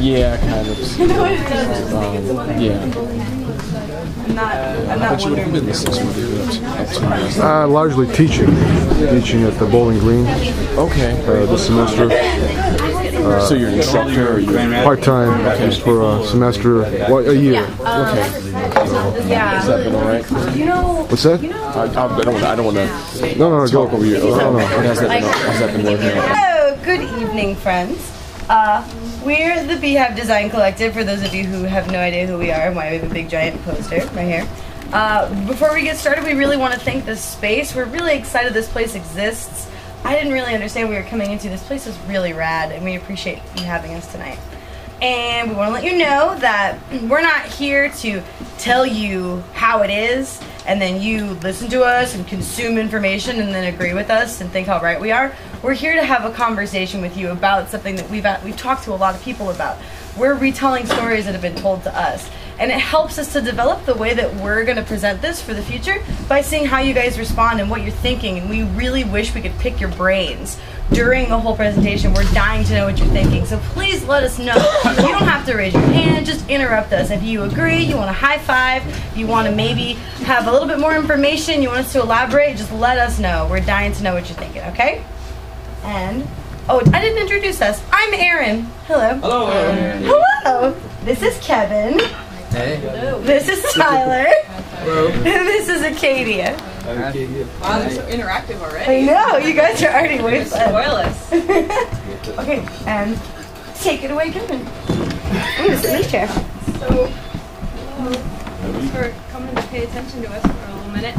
Yeah, kind of. Yeah. I'm not wondering what largely teaching at the Bowling Green. Okay. This semester. So you're an instructor, or you're part-time, just for a semester, a year. Okay. Yeah. Has that been all right? What's that? I don't want to. No, talk over you. No. Has that been working? Hello, good evening, friends. We're the Beehive Design Collective, for those of you who have no idea who we are and why we have a big giant poster right here. Before we get started, we really want to thank this space. We're really excited this place exists. I didn't really understand we were coming into. This place is really rad, and we appreciate you having us tonight. And we want to let you know that we're not here to tell you how it is, and then you listen to us and consume information and then agree with us and think how right we are. We're here to have a conversation with you about something that we've talked to a lot of people about. We're retelling stories that have been told to us. And it helps us to develop the way that we're going to present this for the future by seeing how you guys respond and what you're thinking. And we really wish we could pick your brains during the whole presentation. We're dying to know what you're thinking. So please let us know. You don't have to raise your hand, just interrupt us. If you agree, you want a high five, you want to maybe have a little bit more information, you want us to elaborate, just let us know. We're dying to know what you're thinking, okay? And, oh, I didn't introduce us. I'm Erin. Hello. Hello, Erin. Hello. This is Kevin. Hey. This is Tyler. Hello. And this is Acadia. Wow, they're so interactive already. I know, you guys are already way fun. Spoil us. Okay, and take it away, Kevin. I'm gonna sit in this chair. So, thanks for coming to pay attention to us for a little minute.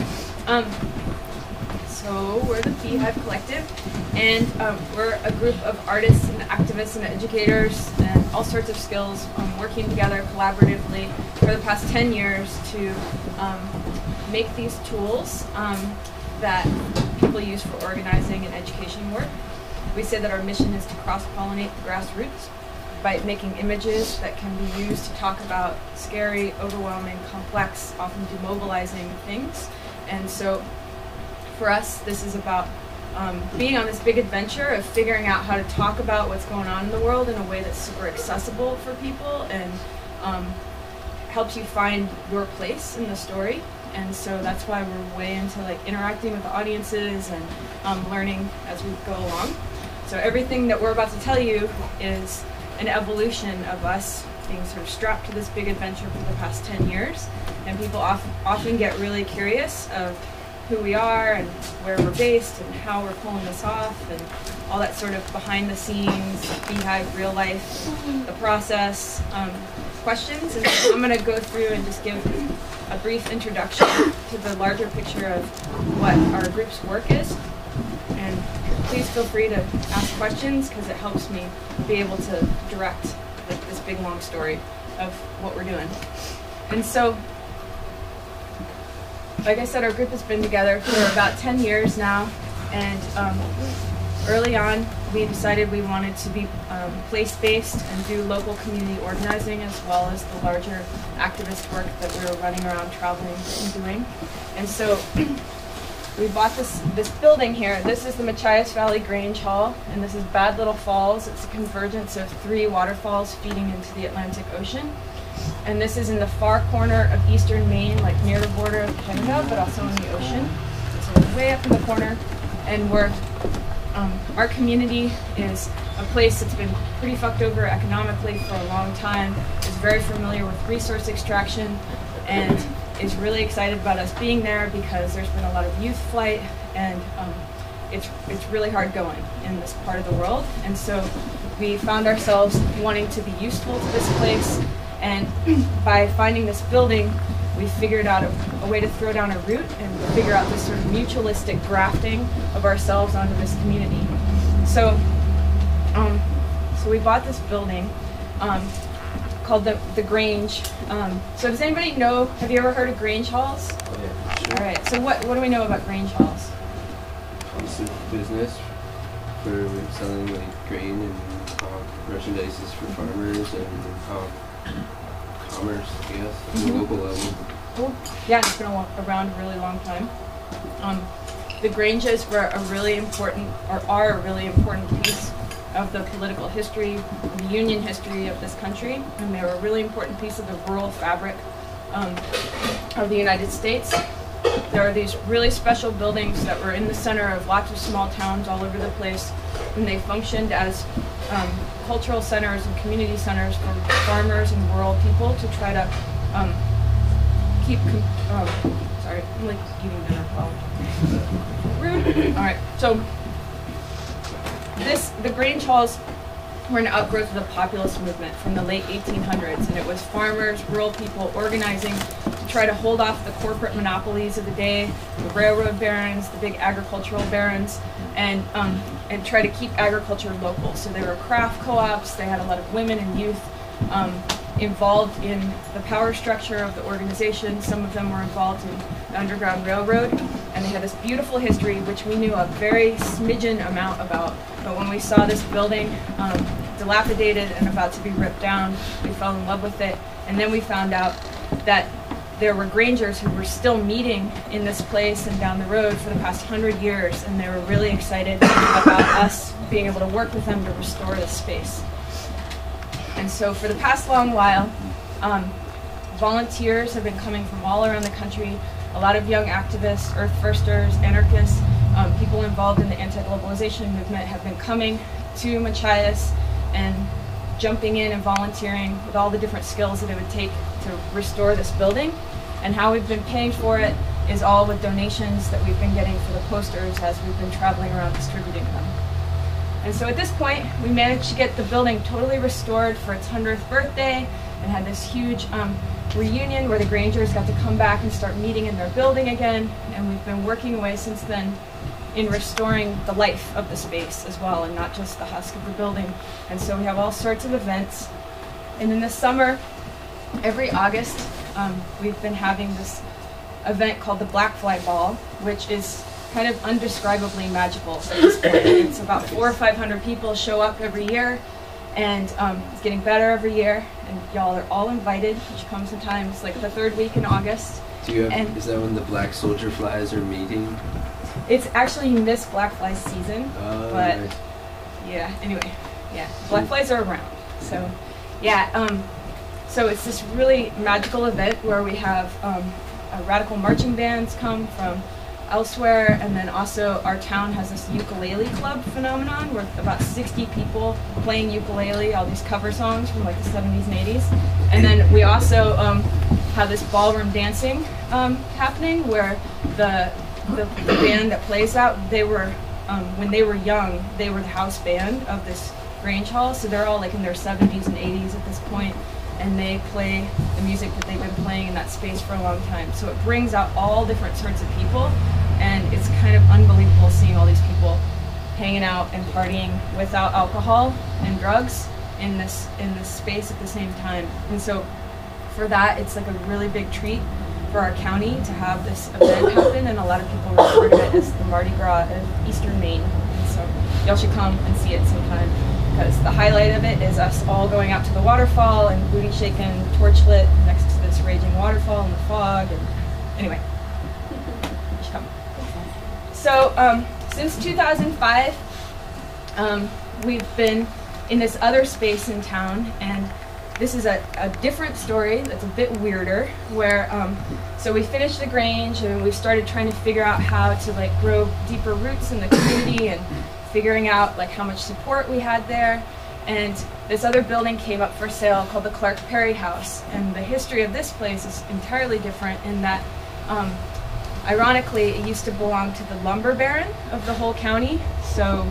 So we're the Beehive Collective, and we're a group of artists and activists and educators and all sorts of skills working together collaboratively for the past 10 years to make these tools that people use for organizing and education work. We say that our mission is to cross-pollinate the grassroots by making images that can be used to talk about scary, overwhelming, complex, often demobilizing things. And so for us, this is about being on this big adventure of figuring out how to talk about what's going on in the world in a way that's super accessible for people and helps you find your place in the story. And so that's why we're way into like interacting with the audiences and learning as we go along. So everything that we're about to tell you is an evolution of us being sort of strapped to this big adventure for the past 10 years. And people often get really curious of who we are and where we're based and how we're pulling this off and all that sort of behind the scenes, Beehive, real life, the process, questions. And so I'm going to go through and just give a brief introduction to the larger picture of what our group's work is. And please feel free to ask questions because it helps me be able to direct this big long story of what we're doing. And so, like I said, our group has been together for about 10 years now, and early on we decided we wanted to be place-based and do local community organizing as well as the larger activist work that we were running around traveling and doing. And so we bought this building here. This is the Machias Valley Grange Hall, and this is Bad Little Falls. It's a convergence of 3 waterfalls feeding into the Atlantic Ocean. And this is in the far corner of eastern Maine, like near the border of Canada, but also in the ocean. So we're way up in the corner, and our community is a place that's been pretty fucked over economically for a long time, is very familiar with resource extraction, and is really excited about us being there because there's been a lot of youth flight, and it's really hard going in this part of the world. And so we found ourselves wanting to be useful to this place. And by finding this building, we figured out a way to throw down a root and figure out this sort of mutualistic grafting of ourselves onto this community. So, so we bought this building called the Grange. So does anybody know, have you ever heard of Grange Halls? Yeah, sure. All right, so what do we know about Grange Halls? It's a business for selling like grain and merchandises for farmers and commerce, I guess, at the local level. Cool. Yeah, it's been around a really long time. The Granges were a really important, or are a really important piece of the political history, the union history of this country, and they were a really important piece of the rural fabric of the United States. There are these really special buildings that were in the center of lots of small towns all over the place, and they functioned as cultural centers and community centers for farmers and rural people to try to keep. Sorry, I'm like eating dinner while. Rude. All right, so the Grange Halls were an outgrowth of the populist movement from the late 1800s, and it was farmers, rural people organizing to try to hold off the corporate monopolies of the day, the railroad barons, the big agricultural barons, and try to keep agriculture local. So they were craft co-ops. They had a lot of women and youth involved in the power structure of the organization. Some of them were involved in the Underground Railroad, and they had this beautiful history, which we knew a very smidgen amount about. But when we saw this building dilapidated and about to be ripped down, we fell in love with it. And then we found out that there were Grangers who were still meeting in this place and down the road for the past 100 years, and they were really excited about us being able to work with them to restore this space. And so for the past long while, volunteers have been coming from all around the country. A lot of young activists, earth firsters, anarchists, people involved in the anti-globalization movement have been coming to Machias and jumping in and volunteering with all the different skills that it would take to restore this building. And how we've been paying for it is all with donations that we've been getting for the posters as we've been traveling around distributing them. And so at this point, we managed to get the building totally restored for its 100th birthday and had this huge reunion where the Grangers got to come back and start meeting in their building again. And we've been working away since then in restoring the life of the space as well, and not just the husk of the building. And so we have all sorts of events. And in the summer, every August, we've been having this event called the Black Fly Ball, which is kind of undescribably magical at this point. It's about 400 or 500 people show up every year, and it's getting better every year. And y'all are all invited. You should come sometime. It's like the third week in August. Do you have, is that when the black soldier flies are meeting? It's actually missed black fly season, but right. yeah. Anyway, yeah, black flies are around. So yeah, so it's this really magical event where we have radical marching bands come from elsewhere, and then also our town has this ukulele club phenomenon where about 60 people playing ukulele, all these cover songs from like the 70s and 80s. And then we also have this ballroom dancing happening where the band that plays that, they were when they were young, they were the house band of this Grange Hall, so they're all like in their 70s and 80s at this point, and they play the music that they've been playing in that space for a long time. So it brings out all different sorts of people, and it's kind of unbelievable seeing all these people hanging out and partying without alcohol and drugs in this space at the same time. And so for that, it's like a really big treat for our county to have this event happen, and a lot of people refer to it as the Mardi Gras of Eastern Maine. And so y'all should come and see it sometime, because the highlight of it is us all going out to the waterfall and booty shaking, torch lit next to this raging waterfall in the fog. And anyway, you should come. So since 2005, we've been in this other space in town, and this is a different story that's a bit weirder, where so we finished the Grange and we started trying to figure out how to like grow deeper roots in the community and figuring out like how much support we had there. And this other building came up for sale called the Clark Perry House, and the history of this place is entirely different in that ironically it used to belong to the lumber baron of the whole county. So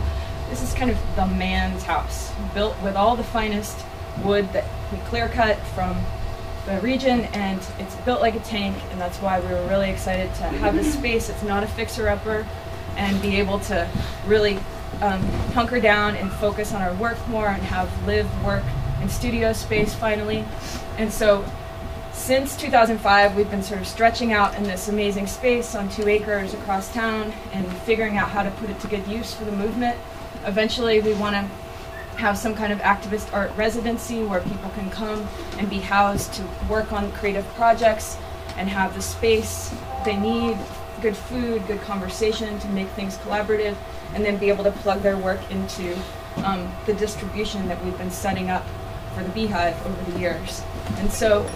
this is kind of the man's house, built with all the finest wood that we clear cut from the region, and it's built like a tank, and that's why we were really excited to have this space. It's not a fixer-upper, and be able to really hunker down and focus on our work more and have live, work, and studio space finally. And so since 2005, we've been sort of stretching out in this amazing space on 2 acres across town and figuring out how to put it to good use for the movement. Eventually, we want to have some kind of activist art residency where people can come and be housed to work on creative projects and have the space they need, good food, good conversation to make things collaborative, and then be able to plug their work into the distribution that we've been setting up for the Beehive over the years. And so